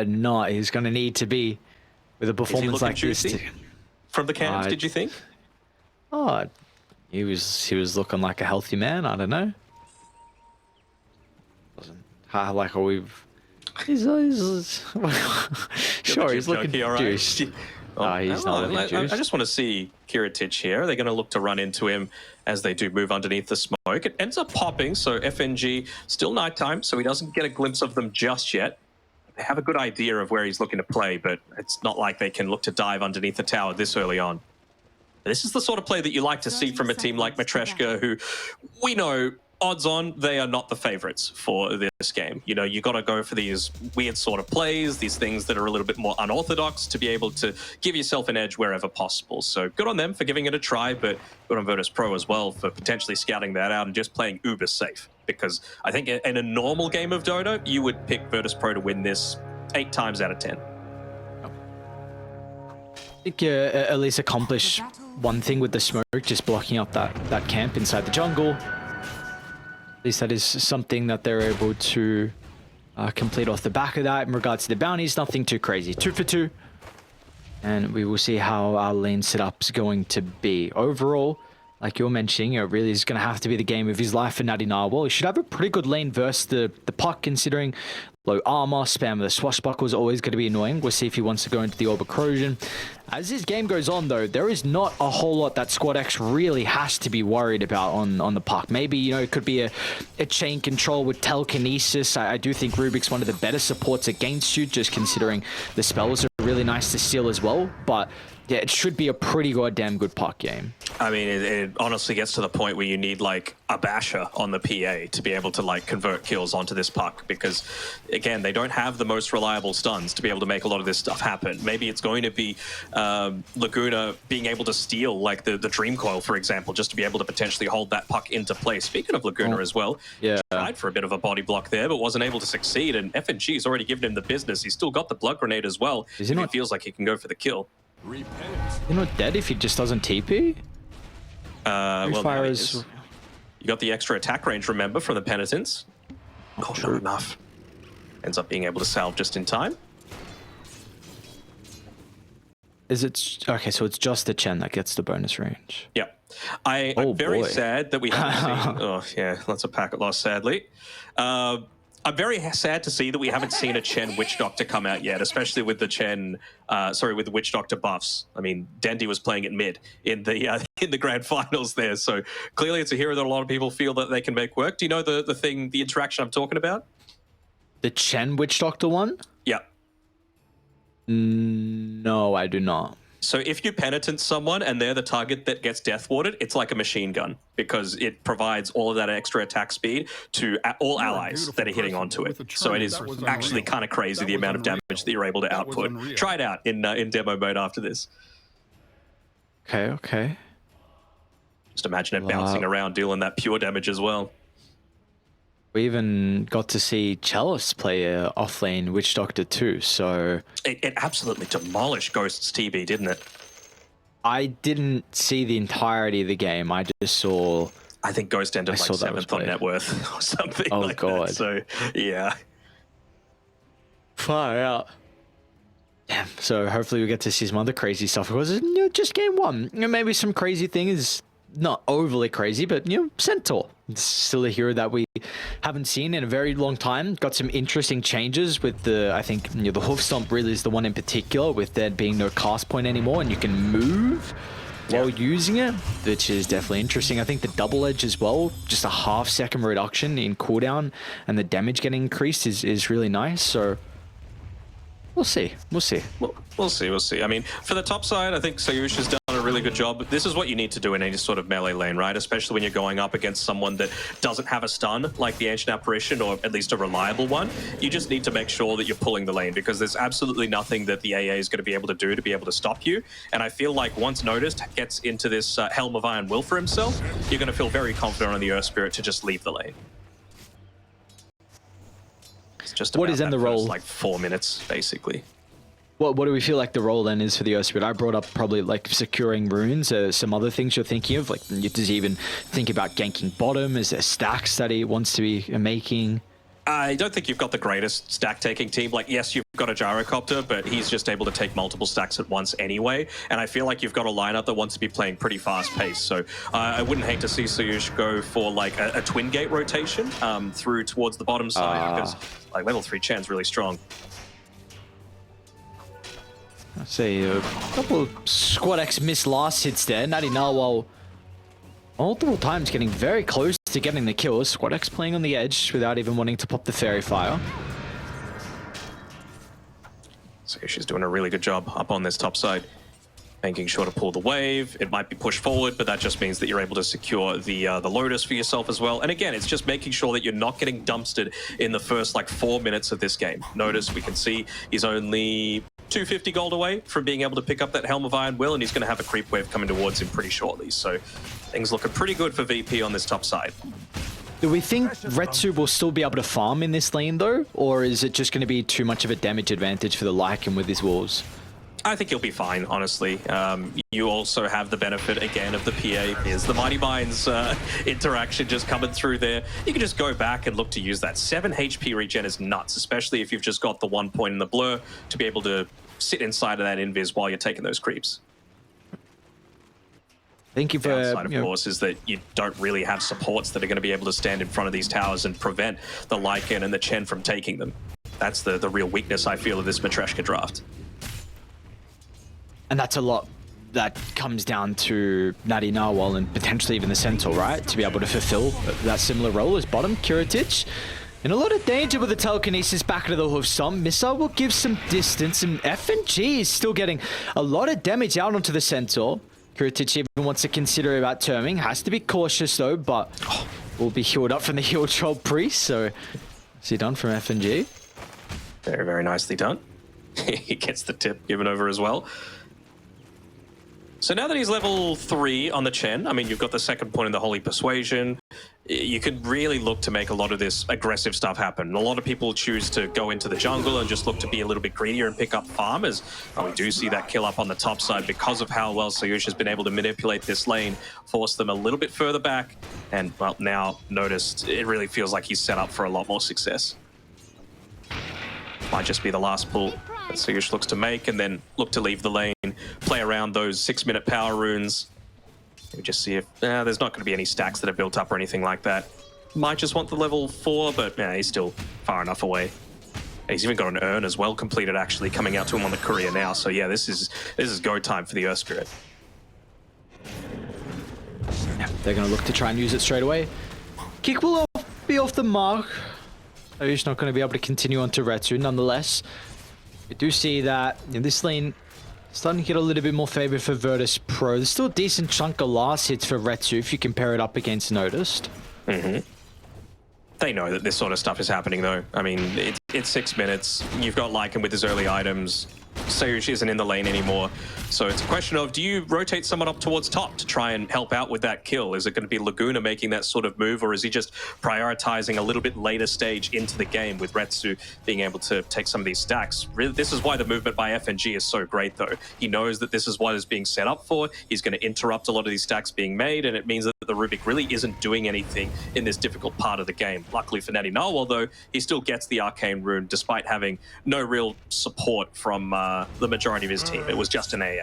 not. He's going to need to be with a performance like this. From the cams, did you think? Oh, he was looking like a healthy man. I don't know. Wasn't like we've. He's sure he's looking juiced. He's not looking juiced. I just want to see Kiritich here. They're going to look to run into him as they do move underneath the smoke. It ends up popping, so FNG still nighttime, so he doesn't get a glimpse of them just yet. They have a good idea of where he's looking to play, but it's not like they can look to dive underneath the tower this early on. This is the sort of play that you like to see from a team like Matreshka, who we know, odds on, they are not the favorites for this game. You know, you got to go for these weird sort of plays, these things that are a little bit more unorthodox to be able to give yourself an edge wherever possible. So good on them for giving it a try, but good on Virtus.pro as well for potentially scouting that out and just playing uber safe. Because I think in a normal game of Dota, you would pick Virtus.pro to win this 8 times out of 10. I think at least accomplish one thing with the smoke, just blocking up that camp inside the jungle. At least that is something that they're able to complete off the back of that. In regards to the bounties, nothing too crazy. 2 for 2. And we will see how our lane setup's going to be. Overall, like you're mentioning, it really is going to have to be the game of his life for Natty Narwhal. He should have a pretty good lane versus the puck, considering low armor, spam of the swashbuckle is always going to be annoying. We'll see if he wants to go into the orb of corrosion. As this game goes on, though, there is not a whole lot that Squad X really has to be worried about on the puck. Maybe, you know, it could be a chain control with telekinesis. I do think Rubik's one of the better supports against you, just considering the spells are really nice to steal as well. But yeah, it should be a pretty goddamn good puck game. I mean, it honestly gets to the point where you need like a basher on the PA to be able to like convert kills onto this puck, because again, they don't have the most reliable stuns to be able to make a lot of this stuff happen. Maybe it's going to be Laguna being able to steal like the Dream Coil, for example, just to be able to potentially hold that puck into place. Speaking of Laguna as well, yeah, tried for a bit of a body block there, but wasn't able to succeed. And FNG has already given him the business. He's still got the blood grenade as well. He feels like he can go for the kill. You're not dead if he just doesn't TP? Well, you got the extra attack range, remember, from the Penitents. Oh, not enough. Ends up being able to salve just in time. Is it... Okay, so it's just the Chen that gets the bonus range. Yeah. I'm very sad that we haven't seen... Oh, yeah, that's a packet loss, sadly. I'm very sad to see that we haven't seen a Chen Witch Doctor come out yet, especially with the Chen, with the Witch Doctor buffs. I mean, Dendy was playing it mid in the grand finals there, so clearly it's a hero that a lot of people feel that they can make work. Do you know the interaction I'm talking about? The Chen Witch Doctor one? Yeah. No, I do not. So if you penitent someone and they're the target that gets death warded, it's like a machine gun because it provides all of that extra attack speed to all allies that are hitting onto it. So it is actually kind of crazy the amount of damage that you're able to output. Try it out in demo mode after this. Okay. Just imagine it bouncing around, dealing that pure damage as well. We even got to see Chalice play a offlane Witch Doctor too, so... It absolutely demolished Ghost's TB, didn't it? I didn't see the entirety of the game, I just saw... I think Ghost ended like 7th on net worth or something like that, so yeah. Far out. Damn, so hopefully we get to see some other crazy stuff, because, you know, just game one. You know, maybe some crazy thing is not overly crazy, but, you know, Centaur. It's still a hero that we haven't seen in a very long time. Got some interesting changes with I think, you know, the hoof stomp really is the one in particular, with there being no cast point anymore, and you can move while using it, which is definitely interesting. I think the double edge as well, just a half-second reduction in cooldown and the damage getting increased is really nice. So we'll see. We'll see. We'll see. I mean, for the top side, I think Sayush has done a really good job. This is what you need to do in any sort of melee lane, right? Especially when you're going up against someone that doesn't have a stun, like the Ancient Apparition, or at least a reliable one. You just need to make sure that you're pulling the lane, because there's absolutely nothing that the AA is going to be able to do to be able to stop you. And I feel like once Noticed gets into this Helm of Iron Will for himself, you're going to feel very confident on the Earth Spirit to just leave the lane. It's just about what is in the role? Like 4 minutes, basically. What do we feel like the role then is for the Earth Spirit? I brought up probably like securing runes, some other things you're thinking of, like does he even think about ganking bottom? Is there stacks that he wants to be making? I don't think you've got the greatest stack-taking team. Like, yes, you've got a gyrocopter, but he's just able to take multiple stacks at once anyway. And I feel like you've got a lineup that wants to be playing pretty fast-paced. So I wouldn't hate to see Soyush go for like a twin gate rotation through towards the bottom side because like level 3 Chen's really strong. I see a couple of Squad X missed last hits there. Natty Narwhal multiple times getting very close to getting the kills. Squad X playing on the edge without even wanting to pop the fairy fire. So she's doing a really good job up on this top side, making sure to pull the wave. It might be pushed forward, but that just means that you're able to secure the Lotus for yourself as well. And again, it's just making sure that you're not getting dumpstered in the first like 4 minutes of this game. Notice we can see he's only 250 gold away from being able to pick up that Helm of Iron Will, and he's going to have a creep wave coming towards him pretty shortly. So things looking pretty good for VP on this top side. Do we think Retsu will still be able to farm in this lane though? Or is it just going to be too much of a damage advantage for the Lycan with his walls? I think he'll be fine, honestly. You also have the benefit, again, of the PA. Is the Mighty Mind's interaction just coming through there. You can just go back and look to use that. 7 HP regen is nuts, especially if you've just got the 1 point in the blur to be able to sit inside of that invis while you're taking those creeps. Thank you for... The downside, of course, is that you don't really have supports that are going to be able to stand in front of these towers and prevent the Lycan and the Chen from taking them. That's the real weakness, I feel, of this Matreshka draft. And that's a lot that comes down to Natty Narwhal and potentially even the Centaur, right? To be able to fulfill that similar role as bottom. Kuratic in a lot of danger with the telekinesis back into the hoof stomp. Missile will give some distance, and FNG is still getting a lot of damage out onto the Centaur. Kuratic even wants to consider about terming. Has to be cautious though, but will be healed up from the heal troll priest. So, is he done from FNG? Very, very nicely done. He gets the tip given over as well. So now that he's level 3 on the Chen, I mean, you've got the second point in the Holy Persuasion. You could really look to make a lot of this aggressive stuff happen. A lot of people choose to go into the jungle and just look to be a little bit greedier and pick up farmers. And we do see that kill up on the top side because of how well Soyush has been able to manipulate this lane, force them a little bit further back. And, well, now noticed it really feels like he's set up for a lot more success. Might just be the last pull that Soyush looks to make, and then look to leave the lane, play around those 6-minute power runes. We just see if there's not going to be any stacks that are built up or anything like that. Might just want the level 4, but he's still far enough away. He's even got an urn as well completed, actually, coming out to him on the courier now. So yeah, this is go time for the Earth Spirit. Yeah, they're going to look to try and use it straight away. Kick will be off the mark. He's not going to be able to continue on to Retsu. Nonetheless, we do see that in this lane starting to get a little bit more favor for Virtus.pro. There's still a decent chunk of last hits for Retsu if you compare it up against Noticed. They know that this sort of stuff is happening, though. I mean, it's 6 minutes. You've got Lycan with his early items. Soyush isn't in the lane anymore. So it's a question of, do you rotate someone up towards top to try and help out with that kill? Is it going to be Laguna making that sort of move, or is he just prioritizing a little bit later stage into the game with Retsu being able to take some of these stacks? Really, this is why the movement by FNG is so great, though. He knows that this is what is being set up for. He's going to interrupt a lot of these stacks being made, and it means that the Rubik really isn't doing anything in this difficult part of the game. Luckily for Natty Narwhal, though, he still gets the Arcane Rune despite having no real support from the majority of his team. It was just an AA.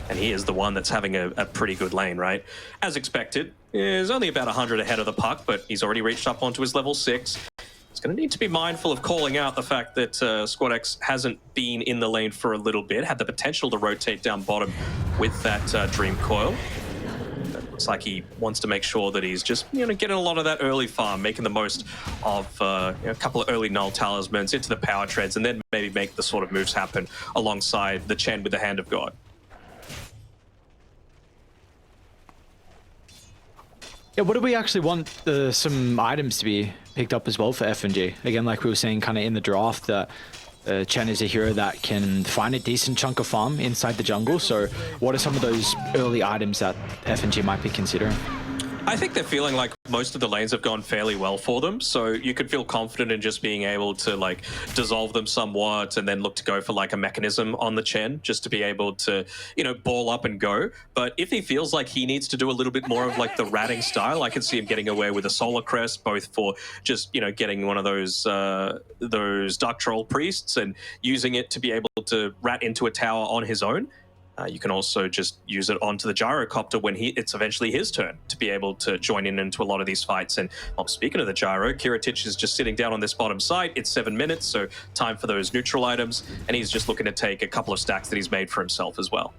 And he is the one that's having a pretty good lane, right? As expected, he's only about 100 ahead of the puck, but he's already reached up onto his level 6. He's going to need to be mindful of calling out the fact that Squad X hasn't been in the lane for a little bit, had the potential to rotate down bottom with that Dream Coil. Looks like he wants to make sure that he's just, getting a lot of that early farm, making the most of a couple of early null talismans into the power treads, and then maybe make the sort of moves happen alongside the Chen with the Hand of God. Yeah, what do we actually want some items to be picked up as well for FNG? Again, like we were saying kind of in the draft, that Chen is a hero that can find a decent chunk of farm inside the jungle. So what are some of those early items that FNG might be considering? I think they're feeling like most of the lanes have gone fairly well for them, so you could feel confident in just being able to like dissolve them somewhat and then look to go for like a mechanism on the Chen just to be able to, you know, ball up and go. But if he feels like he needs to do a little bit more of like the ratting style, I can see him getting away with a Solar Crest, both for just, you know, getting one of those Dark Troll Priests and using it to be able to rat into a tower on his own. You can also just use it onto the gyrocopter when it's eventually his turn to be able to join in into a lot of these fights. And speaking of the gyro, Kiritich is just sitting down on this bottom side. It's 7 minutes, so time for those neutral items. And he's just looking to take a couple of stacks that he's made for himself as well.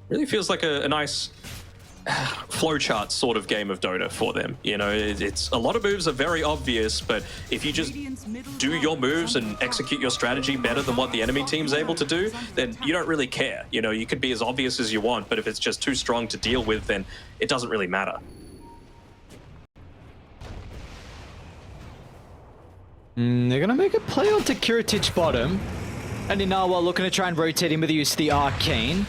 Really feels like a nice flowchart sort of game of Dota for them. You know, it's a lot of moves are very obvious, but if you just do your moves and execute your strategy better than what the enemy team's able to do, then you don't really care. You know, you could be as obvious as you want, but if it's just too strong to deal with, then it doesn't really matter. They're gonna make a play onto Kiritich bottom, and Inawa looking to try and rotate him with the use of the Arcane.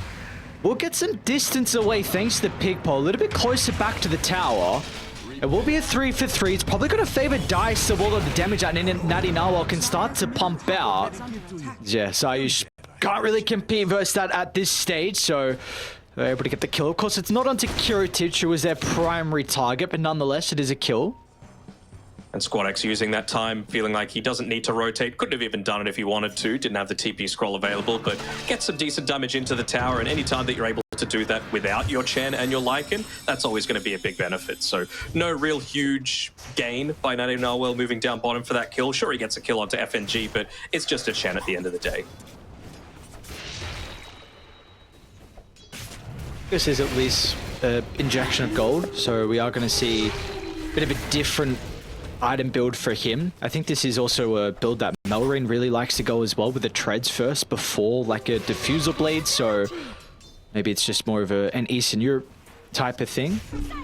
We'll get some distance away thanks to the pig pole, a little bit closer back to the tower. It will be a 3 for 3. It's probably going to favor Dice to wall of the damage out, and Natty Narwhal can start to pump out. Yeah, Sayush can't really compete versus that at this stage, so they're able to get the kill. Of course, it's not onto Kiritich, who was their primary target, but nonetheless, it is a kill. And SquadX using that time, feeling like he doesn't need to rotate. Couldn't have even done it if he wanted to. Didn't have the TP scroll available, but gets some decent damage into the tower. And any time that you're able to do that without your Chen and your Lycan, that's always going to be a big benefit. So no real huge gain by Natty Narwhal moving down bottom for that kill. Sure, he gets a kill onto FNG, but it's just a Chen at the end of the day. This is at least an injection of gold, so we are going to see a bit of a different item build for him. I think this is also a build that Melrain really likes to go as well, with the treads first before like a diffuser blade, so maybe it's just more of an Eastern Europe type of thing.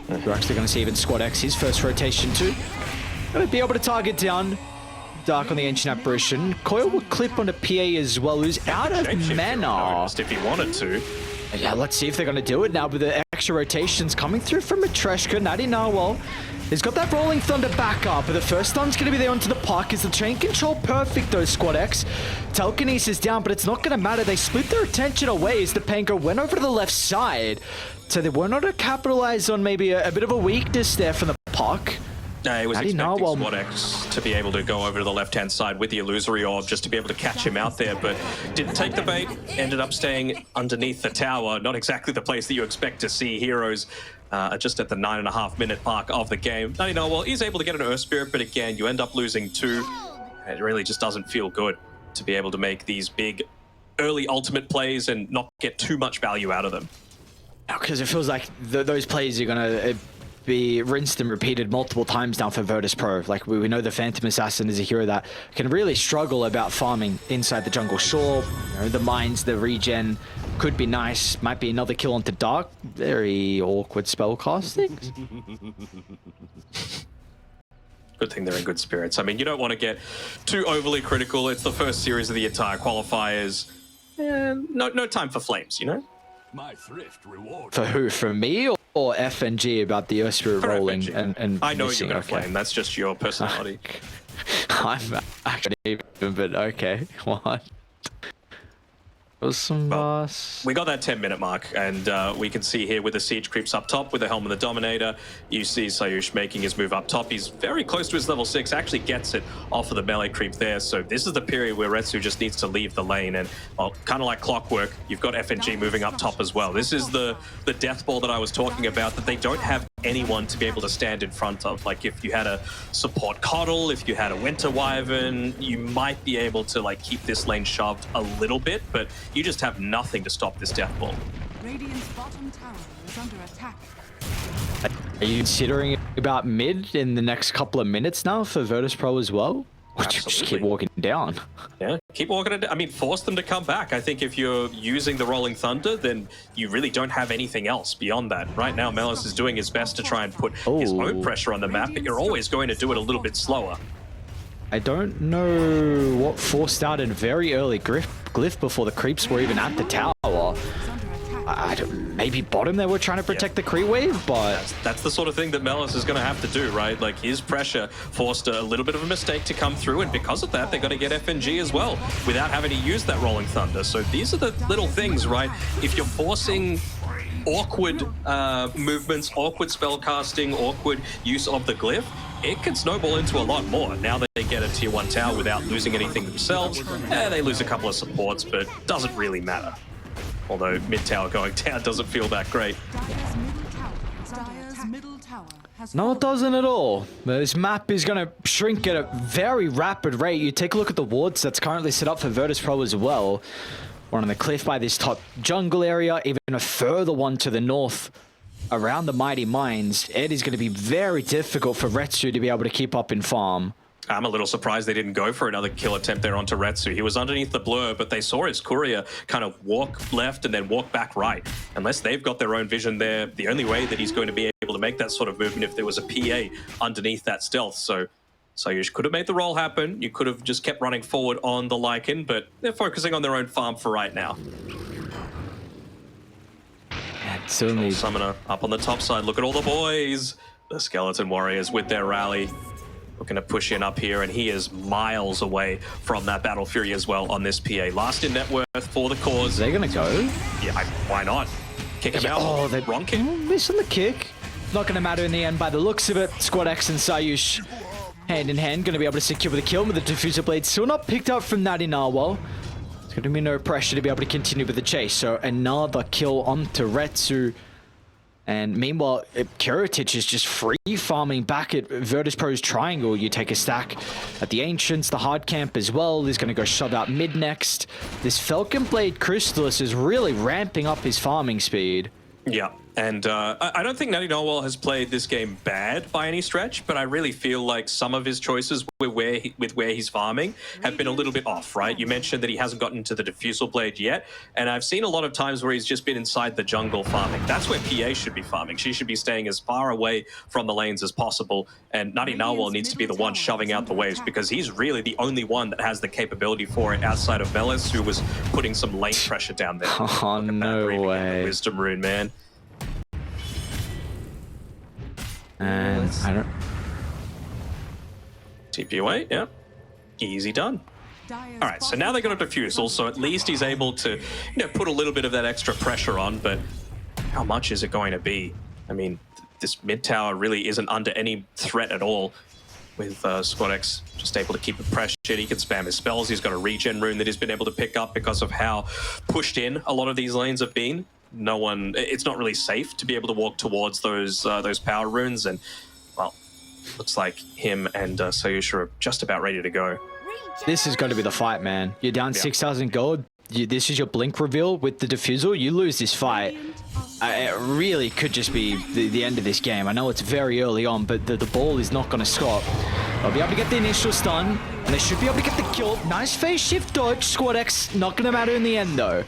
We're actually going to see even SquadX, his first rotation too. Going to be able to target down Dark on the Ancient Apparition. Coil will clip on a PA as well, who's out of mana. If he wanted to. Yeah, let's see if they're going to do it now with the extra rotations coming through from Matreshka. Natty Narwhal, he's got that Rolling Thunder back up, but the first stun's going to be there onto the puck. Is the chain control perfect though, SquadX? Telekinesis down, but it's not going to matter. They split their attention away as the Pango went over to the left side. So they were not to capitalize on maybe a bit of a weakness there from the puck. He was expecting SquadX to be able to go over to the left-hand side with the Illusory Orb just to be able to catch him out there, but didn't take the bait, ended up staying underneath the tower. Not exactly the place that you expect to see heroes just at the 9.5-minute mark of the game. Natty Narwhal is able to get an Earth Spirit, but again, you end up losing 2. It really just doesn't feel good to be able to make these big early ultimate plays and not get too much value out of them. Because it feels like those plays are going to be rinsed and repeated multiple times now for Virtus.pro. Like we know the Phantom Assassin is a hero that can really struggle about farming inside the jungle. Sure, you know, the mines, the regen could be nice. Might be another kill onto Dark. Very awkward spell casting. Good thing they're in good spirits. I mean, you don't want to get too overly critical. It's the first series of the entire qualifiers. No time for flames, you know? My thrift reward. For who? For me or FNG about the Earth Spirit rolling and I know missing? you're going to flame. That's just your personality. I'm actually even, but okay. What? Awesome, boss. We got that 10-minute mark, and we can see here with the siege creeps up top with the Helm of the Dominator. You see Sayush making his move up top. He's very close to his level 6, actually gets it off of the melee creep there. So this is the period where Retsu just needs to leave the lane, and well, kind of like clockwork, you've got FNG moving up top as well. This is the death ball that I was talking about, that they don't have anyone to be able to stand in front of. Like if you had a support Coddle, if you had a Winter Wyvern, you might be able to like keep this lane shoved a little bit, but you just have nothing to stop this death ball. Radiant's bottom tower is under attack. Are you considering about mid in the next couple of minutes now for Virtus.pro as well? Or just keep walking down? Yeah, keep walking it. I mean, force them to come back. I think if you're using the Rolling Thunder, then you really don't have anything else beyond that. Right now, Melis is doing his best to try and put his own pressure on the map, but you're always going to do it a little bit slower. I don't know what forced out in very early glyph before the creeps were even at the tower. I don't, maybe bottom they were trying to protect the Kree wave, but That's the sort of thing that Melis is going to have to do, right? Like, his pressure forced a little bit of a mistake to come through, and because of that, they got to get FNG as well without having to use that Rolling Thunder. So these are the little things, right? If you're forcing awkward movements, awkward spell casting, awkward use of the glyph, it can snowball into a lot more. Now that they get a tier 1 tower without losing anything themselves, they lose a couple of supports, but doesn't really matter. Although mid tower going down doesn't feel that great. Dire's middle tower has no, it doesn't at all. This map is going to shrink at a very rapid rate. You take a look at the wards that's currently set up for Virtus.pro as well. One on the cliff by this top jungle area, even a further one to the north around the Mighty Mines. It is going to be very difficult for Retsu to be able to keep up in farm. I'm a little surprised they didn't go for another kill attempt there onto Retsu. He was underneath the blur, but they saw his courier kind of walk left and then walk back right. Unless they've got their own vision there, the only way that he's going to be able to make that sort of movement if there was a PA underneath that stealth. So you could have made the roll happen. You could have just kept running forward on the Lycan, but they're focusing on their own farm for right now. And certainly Summoner up on the top side. Look at all the boys. The Skeleton Warriors with their rally. Looking to push in up here, and he is miles away from that Battle Fury as well on this PA. Last in net worth for the cause. they're going to go. Yeah, why not? Kick him out. Oh, they Wrong kick. missing the kick. Not going to matter in the end by the looks of it. Squad X and Sayush hand in hand, going to be able to secure the kill with the diffuser blade. Still not picked up from that in Narwhal. There's going to be no pressure to be able to continue with the chase. So another kill onto Retsu. And meanwhile, Kiritich is just free farming back at Virtus.pro's triangle. You take a stack at the Ancients, the hard camp as well. He's going to go shove out mid next. This Falcon Blade Crystallis is really ramping up his farming speed. Yeah, and I don't think Natty Norwell has played this game bad by any stretch, but I really feel like some of his choices with where he's farming have been a little bit off, right? You mentioned that he hasn't gotten to the Diffusal Blade yet, and I've seen a lot of times where he's just been inside the jungle farming. That's where PA should be farming. She should be staying as far away from the lanes as possible, and Natty Norwell needs to be the one shoving out the waves, because he's really the only one that has the capability for it outside of Melis, who was putting some lane pressure down there. Oh, no way. Wisdom Rune, man. And I don't... TP away, yeah. Easy done. All right, so now they got a Diffusal, so at least he's able to, put a little bit of that extra pressure on, but how much is it going to be? I mean, this mid tower really isn't under any threat at all, with Squad X just able to keep it pressured. He can spam his spells. He's got a regen rune that he's been able to pick up because of how pushed in a lot of these lanes have been. No one, it's not really safe to be able to walk towards those power runes, and well, looks like him and Sayusha are just about ready to go. This is going to be the fight, man. You're down 6,000 gold. This is your blink reveal with the Diffusal. You lose this fight. It really could just be the end of this game. I know it's very early on, but the ball is not going to stop. They'll be able to get the initial stun, and they should be able to get the kill. Nice phase shift dodge. Squad X, not going to matter in the end, though.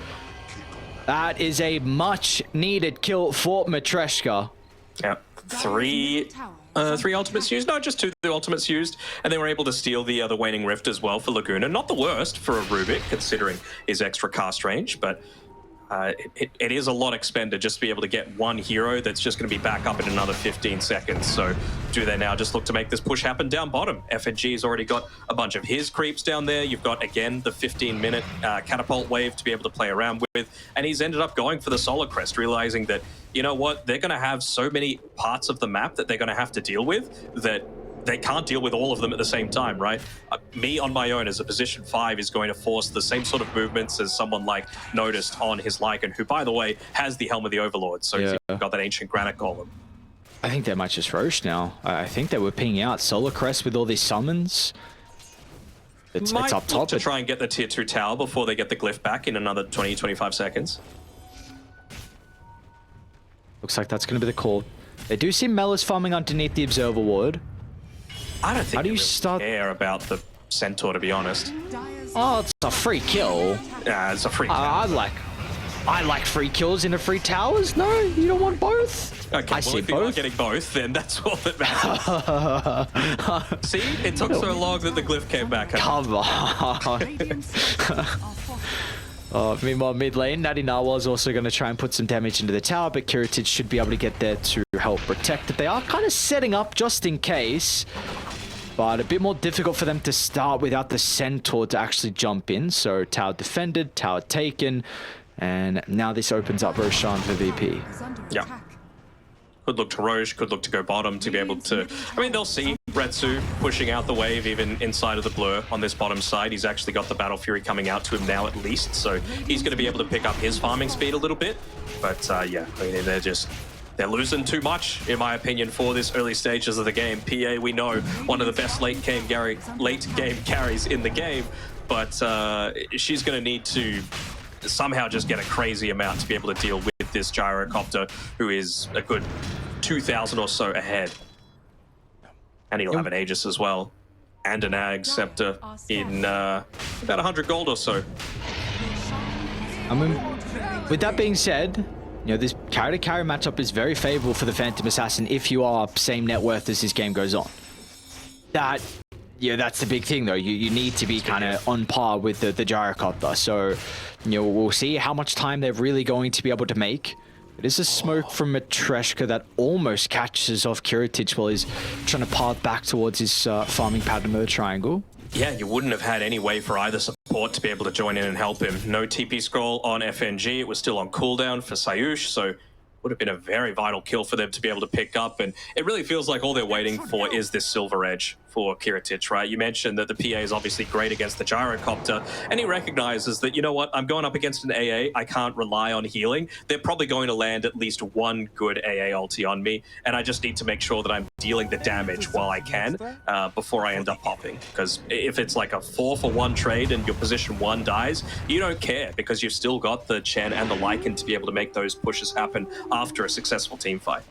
That is a much-needed kill for Matreshka. Yeah, three ultimates used. No, just 2 ultimates used, and they were able to steal the Waning Rift as well for Laguna. Not the worst for a Rubik, considering his extra cast range, but it is a lot expended just to be able to get one hero that's just going to be back up in another 15 seconds. So do they now just look to make this push happen down bottom? FNG has already got a bunch of his creeps down there. You've got, again, the 15-minute catapult wave to be able to play around with. And he's ended up going for the Solar Crest, realizing that, you know what, they're going to have so many parts of the map that they're going to have to deal with that they can't deal with all of them at the same time, right? Me on my own as a position 5 is going to force the same sort of movements as someone like Noticed on his Lycan, who, by the way, has the Helm of the Overlord, so he's got that Ancient Granite Golem. I think they might just roach now. I think they were pinging out Solar Crest with all these summons. It's up top. To try and get the tier 2 tower before they get the glyph back in another 20-25 seconds. Looks like that's going to be the call. They do see Melis farming underneath the Observer Ward. I don't think How do you really care about the Centaur, to be honest. Oh, it's a free kill. Yeah, it's a free kill. I like free kills into free towers. No, you don't want both. Okay, well, if you're not getting both, then that's all that matters. See, it took so long that the glyph came back. Come on. Meanwhile, mid lane, Natty Narwhal is also going to try and put some damage into the tower, but Kiritich should be able to get there to help protect it. They are kind of setting up just in case, but a bit more difficult for them to start without the Centaur to actually jump in. So tower defended, tower taken, and now this opens up Roshan for VP. Yeah. Could look to Roche, could look to go bottom to be able to... I mean, they'll see Retsu pushing out the wave even inside of the blur on this bottom side. He's actually got the Battle Fury coming out to him now at least, so he's going to be able to pick up his farming speed a little bit. But yeah, I mean, they're losing too much, in my opinion, for this early stages of the game. PA, we know, one of the best late game carries in the game, but she's going to need to somehow just get a crazy amount to be able to deal with this gyrocopter, who is a good 2,000 or so ahead. And he'll have an Aegis as well, and an Ag Scepter in about 100 gold or so. I mean, with that being said, you know, this carry-to-carry matchup is very favorable for the Phantom Assassin if you are same net worth as this game goes on. Yeah, that's the big thing, though. You need to be kind of on par with the gyrocopter. So, you know, we'll see how much time they're really going to be able to make. It is a smoke from Matreshka that almost catches off Kiritich while he's trying to path back towards his farming pattern of the triangle. Yeah, you wouldn't have had any way for either support to be able to join in and help him. No TP scroll on FNG. It was still on cooldown for Sayush, so would have been a very vital kill for them to be able to pick up. And it really feels like all they're waiting for is this silver edge for Kiritich, right? You mentioned that the PA is obviously great against the gyrocopter, and he recognizes that, you know what, I'm going up against an AA, I can't rely on healing. They're probably going to land at least one good AA ulti on me, and I just need to make sure that I'm dealing the damage while I can before I end up popping. Because if it's like a 4-for-1 trade and your position 1 dies, you don't care, because you've still got the Chen and the Lycan to be able to make those pushes happen after a successful team fight.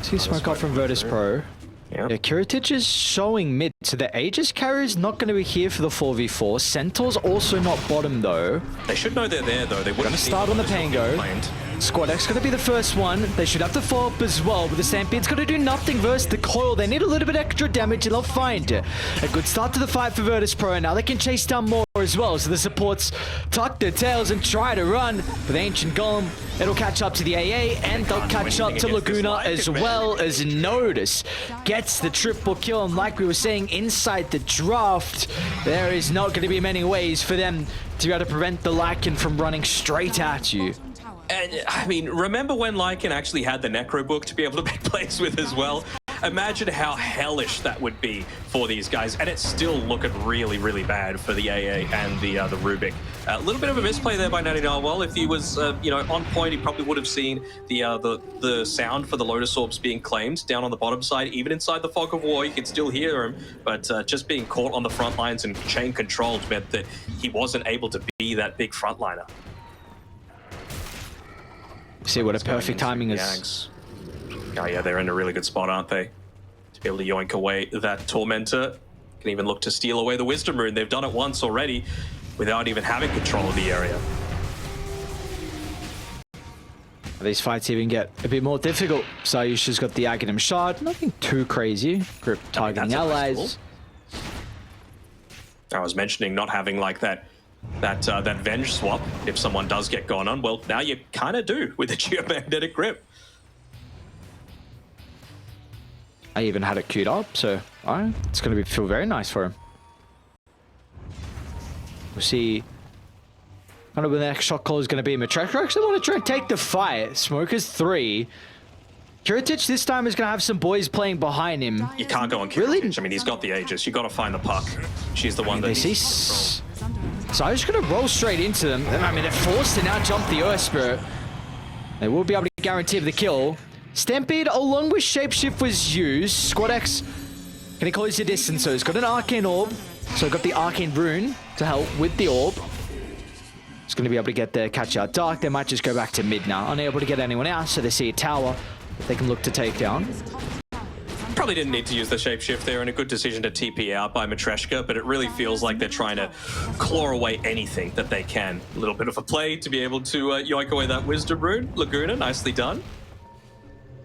See smoke off from Virtus.pro. Yep. Yeah, Kiritich is showing mid, so the Aegis carrier is not going to be here for the 4v4. Centaur's also not bottom, though. They should know they're there, though. They would have start on the Pango. Squad X going to be the first one. They should have the follow-up as well, but the Stampede's going to do nothing versus the Coil. They need a little bit extra damage, and they'll find it. A good start to the fight for Virtus.pro, and now they can chase down more as well. So the supports tuck their tails and try to run. But the Ancient Golem, it'll catch up to the AA, and they'll catch up to Laguna as well as Notice. Gets the triple kill, and like we were saying, inside the draft, there is not going to be many ways for them to be able to prevent the Lycan from running straight at you. And, I mean, remember when Lycan actually had the Necro book to be able to make plays with as well? Imagine how hellish that would be for these guys, and it's still looking really, really bad for the AA and the Rubik. A little bit of a misplay there by Natty Narwhal. If he was, you know, on point, he probably would have seen the sound for the Lotus Orbs being claimed down on the bottom side. Even inside the Fog of War, you can still hear him, but just being caught on the front lines and chain controlled meant that he wasn't able to be that big frontliner. See what a perfect timing is. Oh yeah, they're in a really good spot, aren't they? To be able to yoink away that Tormentor. Can even look to steal away the Wisdom Rune. They've done it once already without even having control of the area. These fights even get a bit more difficult. Sayusha's got the Aghanim Shard. Nothing too crazy. Grip targeting allies. I was mentioning not having like that Venge swap if someone does get gone on. Well, now you kind of do with the Geomagnetic Grip. I even had it queued up, so it's going to feel very nice for him. We'll see kind of when the next shot call is going to be. Matreshka actually want to try and take the fight. Smoker's 3. Kiritich this time is going to have some boys playing behind him. You can't go on Kiritich. Really? I mean, he's got the Aegis. You got to find the puck. She's the one that they see. So I'm just going to roll straight into them. I mean, they're forced to now jump the Earth Spirit. They will be able to guarantee the kill. Stampede along with Shapeshift was used. Squad X, can he close the distance? So he's got an Arcane Orb. So got the Arcane Rune to help with the Orb. He's going to be able to get there, catch out Dark. They might just go back to mid now. Unable to get anyone out, so they see a tower that they can look to take down. Probably didn't need to use the Shapeshift there, and a good decision to TP out by Matreshka, but it really feels like they're trying to claw away anything that they can. A little bit of a play to be able to yoink away that Wisdom Rune. Laguna, nicely done.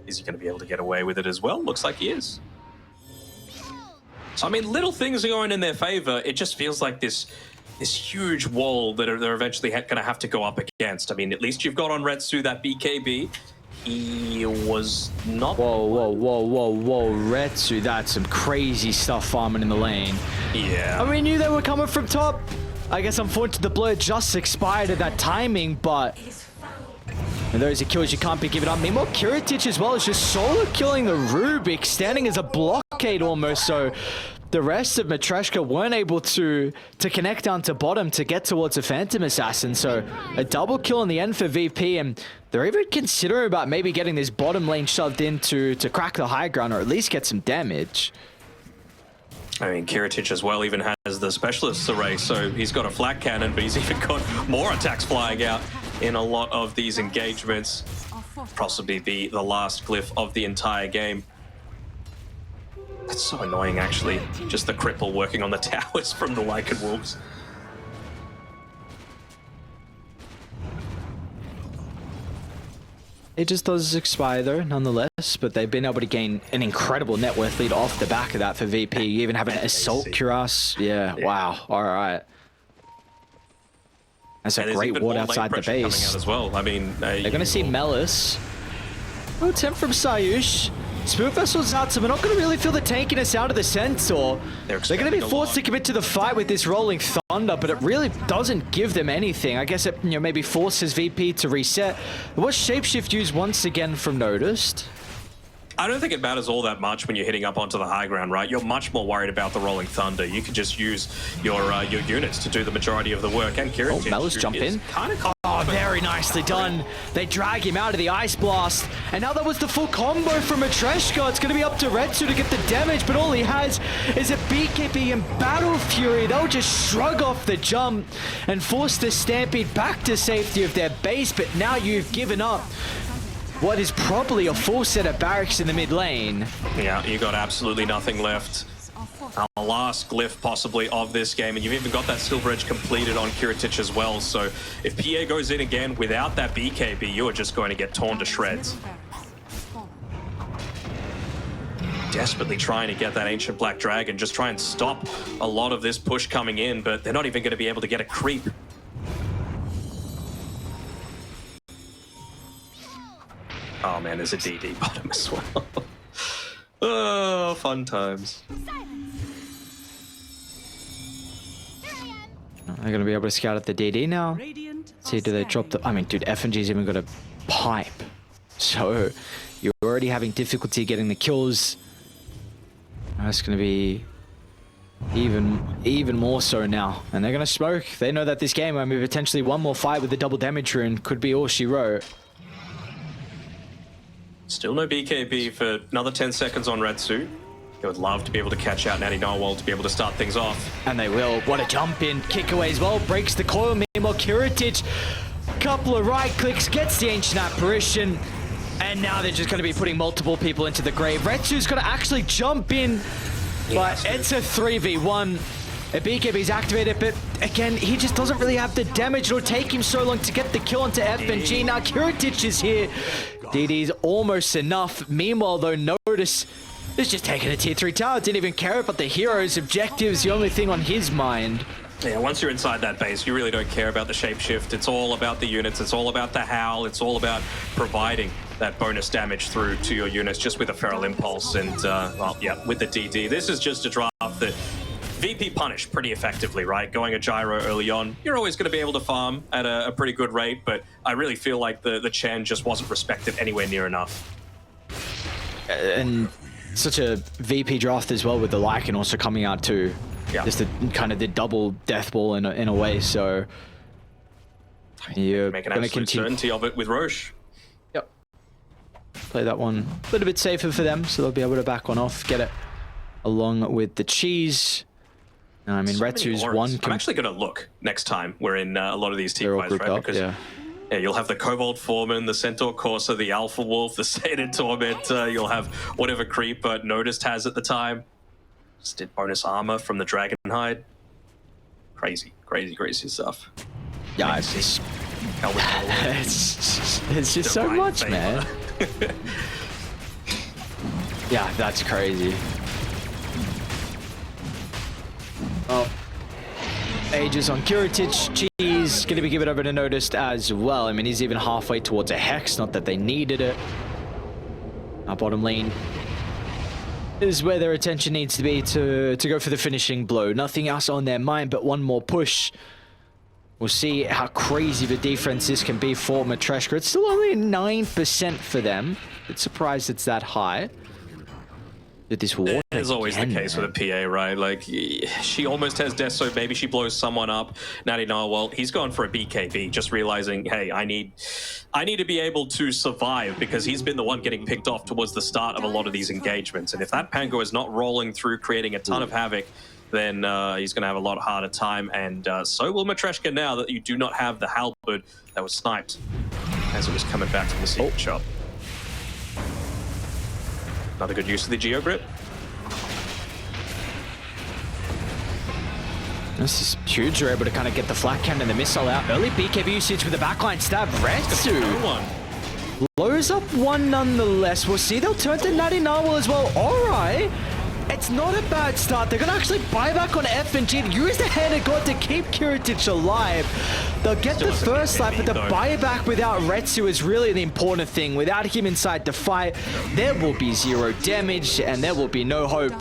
Is he going to be able to get away with it as well? Looks like he is. So, I mean, little things are going in their favor. It just feels like this huge wall that they're eventually going to have to go up against. I mean, at least you've got on Retsu that BKB. He was not... Whoa. Retsu, that's some crazy stuff farming in the lane. Yeah. I mean, we knew they were coming from top. I guess unfortunately the blur just expired at that timing, but... And those are kills you can't be giving up. Meanwhile, Kiritich as well is just solo killing the Rubik, standing as a blockade almost, so... The rest of Matreshka weren't able to connect down to bottom to get towards a Phantom Assassin. So a double kill in the end for VP, and they're even considering about maybe getting this bottom lane shoved in to crack the high ground or at least get some damage. I mean, Kiritich as well even has the specialist array, so he's got a flat cannon, but he's even got more attacks flying out in a lot of these engagements. Possibly the last glyph of the entire game. That's so annoying, actually. Just the cripple working on the towers from the Lycan Wolves. It just does expire though, nonetheless, but they've been able to gain an incredible net worth lead off the back of that for VP. You even have an Assault Cuirass. Yeah, wow. All right. That's a great ward outside the base. Coming out as well. I mean, they're going to see Melis. No attempt from Sayush. Spirit Vessel's out, so we're not going to really feel the tankiness out of the Centaur. They're going to be forced to commit to the fight with this Rolling Thunder, but it really doesn't give them anything. I guess it maybe forces VP to reset. Was Shapeshift used once again from Noticed? I don't think it matters all that much when you're hitting up onto the high ground, right? You're much more worried about the Rolling Thunder. You can just use your units to do the majority of the work. And Kiritich, Melis jump in. Oh, very nicely done. They drag him out of the Ice Blast. And now that was the full combo from Matreshka. It's going to be up to Retsu to get the damage, but all he has is a BKB and Battle Fury. They'll just shrug off the jump and force the Stampede back to safety of their base. But now you've given up what is probably a full set of barracks in the mid lane. Yeah, you got absolutely nothing left. Our last glyph possibly of this game, and you've even got that Silver Edge completed on Kiritich as well. So if PA goes in again without that BKB, you are just going to get torn to shreds. Desperately trying to get that Ancient Black Dragon, just try and stop a lot of this push coming in, but they're not even going to be able to get a creep. Oh man, there's a DD bottom as well. Oh, fun times. They're going to be able to scout at the DD now. See, do they drop the... I mean, dude, FNG's even got a pipe. So, you're already having difficulty getting the kills. That's going to be even more so now. And they're going to smoke. They know that this game, I mean, potentially one more fight with the double damage rune could be all she wrote. Still no BKB for another 10 seconds on Retsu. They would love to be able to catch out Natty Narwhal to be able to start things off. And they will. What a jump in. Kick away as well. Breaks the coil. Meanwhile, Kiritich, couple of right clicks, gets the Ancient Apparition. And now they're just going to be putting multiple people into the grave. Retsu's got to actually jump in. But it's a 3v1. A BKB's activated, but again, he just doesn't really have the damage. It'll take him so long to get the kill onto FNG. Now Kiritich is here. DD's almost enough. Meanwhile, though, Notice is just taking a tier 3 tower. Didn't even care about the hero's objectives. The only thing on his mind. Yeah, once you're inside that base, you really don't care about the shapeshift. It's all about the units. It's all about the howl. It's all about providing that bonus damage through to your units just with a Feral Impulse and, well, yeah, with the DD. This is just a draft that VP punished pretty effectively, right? Going a gyro early on, you're always going to be able to farm at a pretty good rate, but I really feel like the Chen just wasn't respected anywhere near enough. And such a VP draft as well, with the Lycan also coming out too. Yeah. Just the kind of the double death ball in a way, so you're Make an going to absolute continue. certainty of it with Roche. Yep. Play that one a little bit safer for them, so they'll be able to back one off, get it along with the cheese. I mean, Retsu's one. I'm actually going to look next time we're in a lot of these team fights, right? Up, because yeah, you'll have the Kobold Foreman, the Centaur Corsa, the Alpha Wolf, the Sated Tormentor. You'll have whatever creep Noticed has at the time. Just did bonus armor from the Dragon Hide. Crazy, crazy, crazy stuff. yeah, it's just, it's just so much, man. Yeah, that's crazy. Aegis on Kiritic. He's going to be given over to Natus as well. I mean, he's even halfway towards a Hex, not that they needed it. Our bottom lane is where their attention needs to be to go for the finishing blow. Nothing else on their mind but one more push. We'll see how crazy the defense this can be for Matreshka. It's still only 9% for them. It's surprised it's that high. With this water It's always the case with a PA, right? Like, she almost has death, so maybe she blows someone up. Natty well, he's gone for a BKB, just realizing, hey, I need to be able to survive, because he's been the one getting picked off towards the start of a lot of these engagements. And if that Pango is not rolling through, creating a ton of havoc, then he's going to have a lot harder time. And so will Matreshka now that you do not have the halberd that was sniped as it was coming back from the secret shop. Another good use of the Geo Grip. This is huge. You're able to kind of get the flat cannon and the missile out. Early BKB usage with the backline stab. Retsu blows up one nonetheless. We'll see they'll turn to Natty Narwhal as well. All right. It's not a bad start. They're going to actually buy back on FNG, use the hand of God to keep Kiritic alive. They'll get the first slap, but the buyback without Retsu is really the important thing. Without him inside the fight, there will be 0 damage, and there will be no hope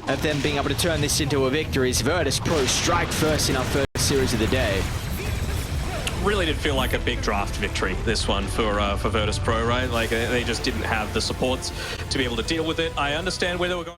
of them being able to turn this into a victory. As Virtus.pro strike first in our first series of the day. Really did feel like a big draft victory, this one, for Virtus.pro, right? Like, they just didn't have the supports to be able to deal with it. I understand where they were going.